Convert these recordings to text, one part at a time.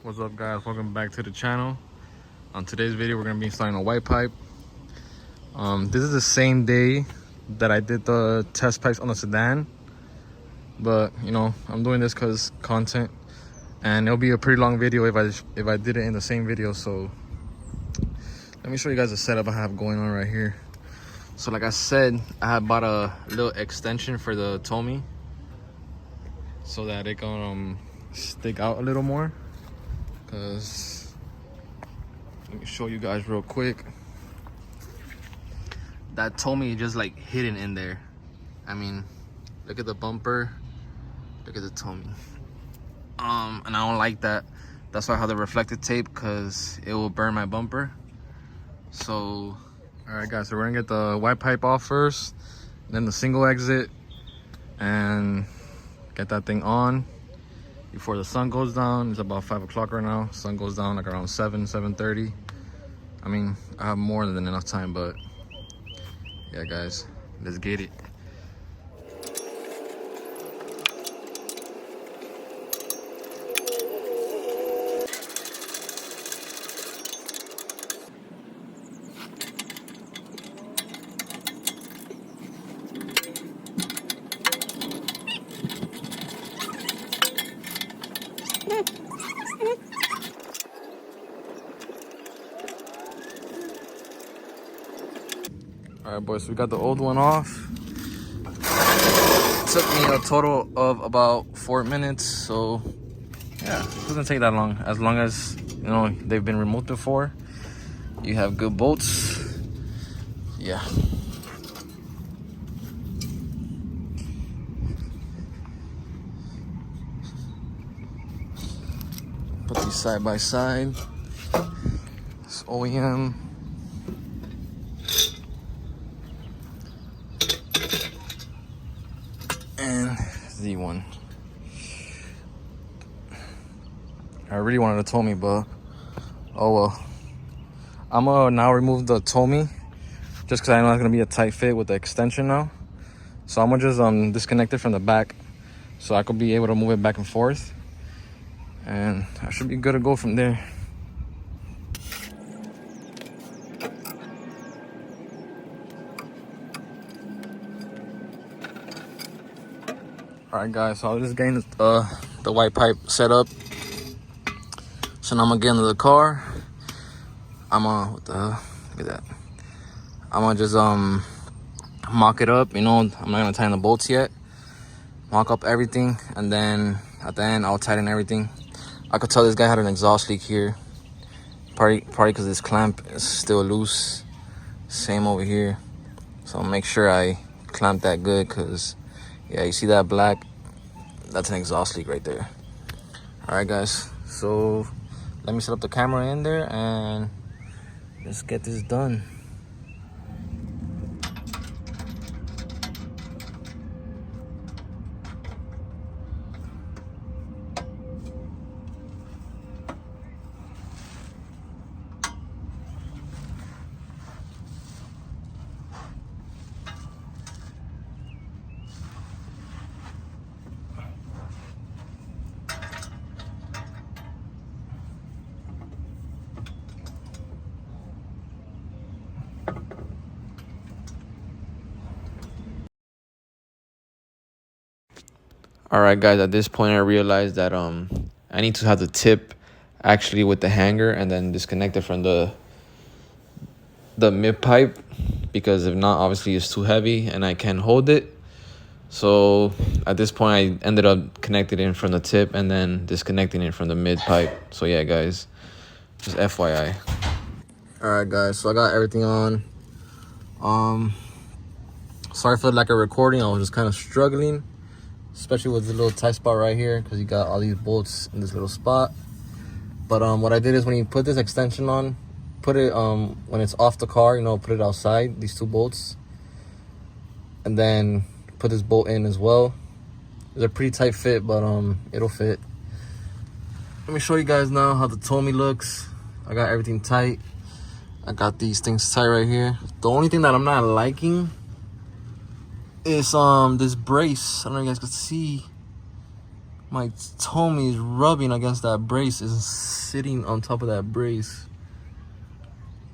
What's up, guys? Welcome back to the channel. On today's video, we're gonna be installing a white pipe. This is the same day that I did the test pipes on the sedan, but you know, I'm doing this because content, and it'll be a pretty long video if I did it in the same video. So let me show you guys the setup I have going on right here. So like I said, I had bought a little extension for the Tomy so that it can stick out a little more. Cause let me show you guys real quick. That Tomy is just like hidden in there. I mean, look at the bumper, look at the Tomy. And I don't like that. That's why I have the reflective tape, cause it will burn my bumper. So, all right, guys. So we're gonna get the white pipe off first, then the single exit, and get that thing on before the sun goes down. It's about 5 o'clock right now. Sun goes down like around 7:30. I mean, I have more than enough time, but yeah, guys, let's get it. All right, boys, so we got the old one off. It took me a total of about 4 minutes, so yeah, it doesn't take that long. As long as, you know, they've been removed before, you have good bolts. Yeah. Put these side by side. It's OEM. And Z1. I really wanted a Tomy, but oh well. I'm gonna now remove the Tomy just because I know it's gonna be a tight fit with the extension now. So I'm gonna just disconnect it from the back so I could be able to move it back and forth, and I should be good to go from there. All right, guys, so I was just getting the white pipe set up. So now I'm gonna get into the car. Look at that. I'm gonna just mock it up. You know, I'm not gonna tighten the bolts yet. Mock up everything, and then at the end I'll tighten everything. I could tell this guy had an exhaust leak here. Probably because this clamp is still loose. Same over here. So I'll make sure I clamp that good, cause yeah, you see that black? That's an exhaust leak right there. All right, guys. So let me set up the camera in there and let's get this done. All right, guys, at this point I realized that I need to have the tip actually with the hanger and then disconnect it from the mid pipe, because if not, obviously it's too heavy and I can't hold it. So at this point I ended up connecting it from the tip and then disconnecting it from the mid pipe. So yeah, guys, just FYI. All right, guys, so I got everything on. Sorry for the lack of recording. I was just kind of struggling, especially with the little tight spot right here, because you got all these bolts in this little spot. But what I did is, when you put this extension on, put it when it's off the car, you know, put it outside, these 2 bolts, and then put this bolt in as well. It's a pretty tight fit, but it'll fit. Let me show you guys now how the Tomy looks. I got everything tight. I got these things tight right here. The only thing that I'm not liking is this brace. I don't know if you guys can see. My tummy is rubbing against that brace, is sitting on top of that brace.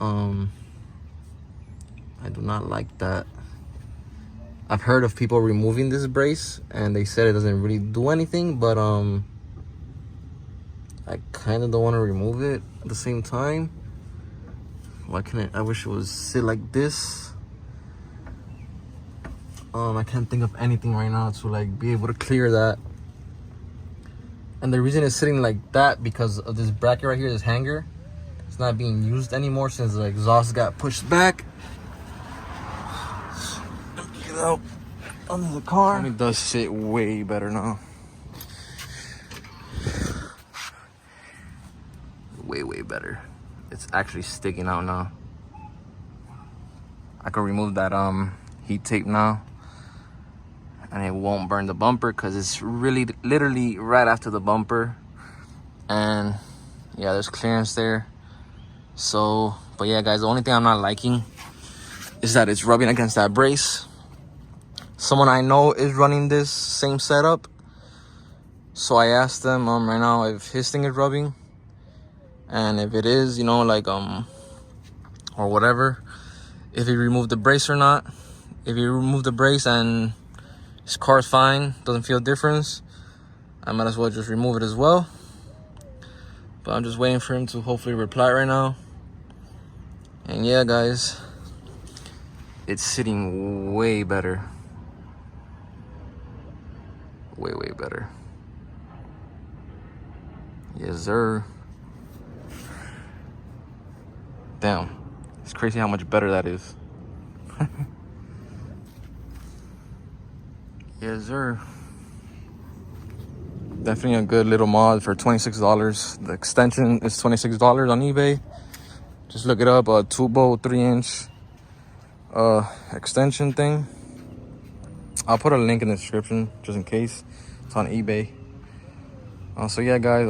I do not like that. I've heard of people removing this brace and they said it doesn't really do anything, but I kind of don't want to remove it at the same time. Why can't I wish it would sit like this. I can't think of anything right now to like be able to clear that. And the reason it's sitting like that because of this bracket right here, this hanger. It's not being used anymore since the exhaust got pushed back. Let me get out under the car. And it does sit way better now. Way better. It's actually sticking out now. I can remove that heat tape now. And it won't burn the bumper because it's really literally right after the bumper. And yeah, there's clearance there. So, but yeah guys, the only thing I'm not liking is that it's rubbing against that brace. Someone I know is running this same setup. So I asked them right now if his thing is rubbing. And if it is, you know, like or whatever, if he removed the brace or not. If he removed the brace and his car's fine, doesn't feel a difference, I might as well just remove it as well. But I'm just waiting for him to hopefully reply right now. And yeah, guys, it's sitting way better. Way better. Yes, sir. Damn, it's crazy how much better that is. Yes, sir. Definitely a good little mod for $26. The extension is $26 on eBay. Just look it up, a Tubo 3-inch extension thing. I'll put a link in the description just in case. It's on eBay. So yeah, guys,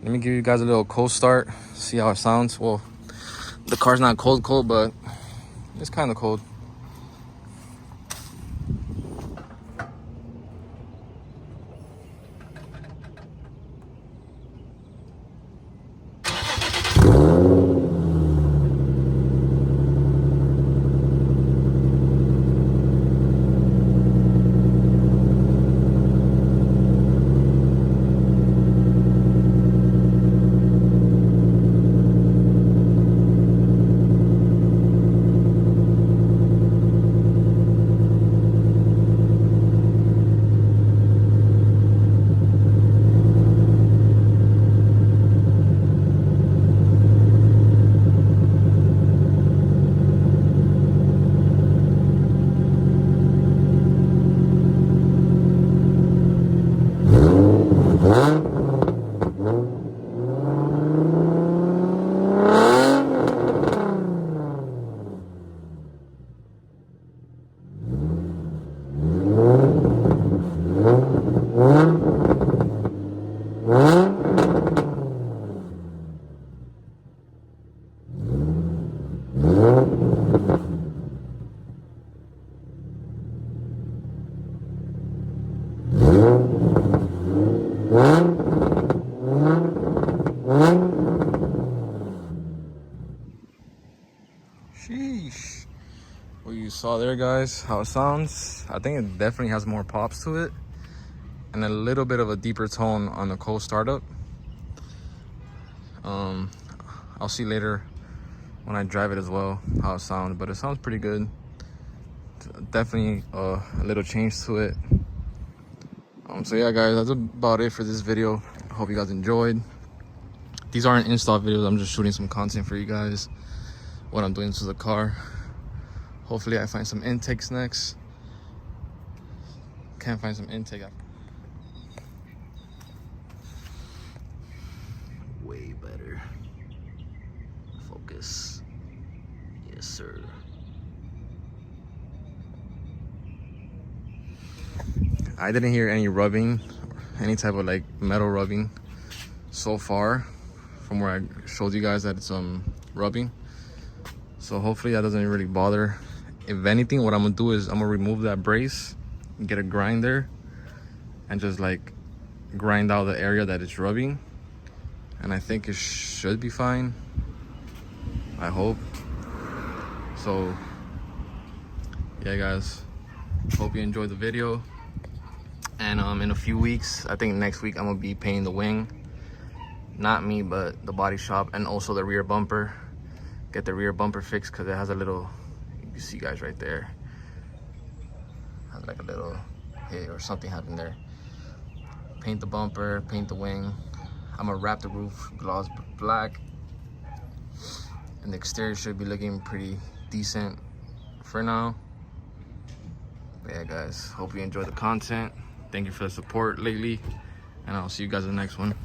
let me give you guys a little cold start, see how it sounds. Well, the car's not cold, but it's kind of cold. Sheesh. Well, you saw there, guys, how it sounds. I think it definitely has more pops to it and a little bit of a deeper tone on the cold startup. I'll see later when I drive it as well how it sounds, but it sounds pretty good. Definitely a little change to it. So yeah, guys, that's about it for this video. I hope you guys enjoyed. These aren't install videos, I'm just shooting some content for you guys, what I'm doing to the car. Hopefully I find some intakes next. Can't find some intake. Way better. Focus. Yes, sir. I didn't hear any rubbing, any type of like metal rubbing so far from where I showed you guys that it's rubbing. So hopefully that doesn't really bother. If anything, what I'm gonna do is I'm gonna remove that brace and get a grinder and just like grind out the area that it's rubbing, and I think it should be fine. I hope so. Yeah guys, hope you enjoyed the video, and in a few weeks, I think next week, I'm gonna be painting the wing. Not me, but the body shop, and also the rear bumper. Get the rear bumper fixed because it has a little, you can see guys right there, has like a little hit or something happened there. Paint the bumper, paint the wing. I'm gonna wrap the roof gloss black, and the exterior should be looking pretty decent for now. But yeah guys, hope you enjoyed the content. Thank you for the support lately, and I'll see you guys in the next one.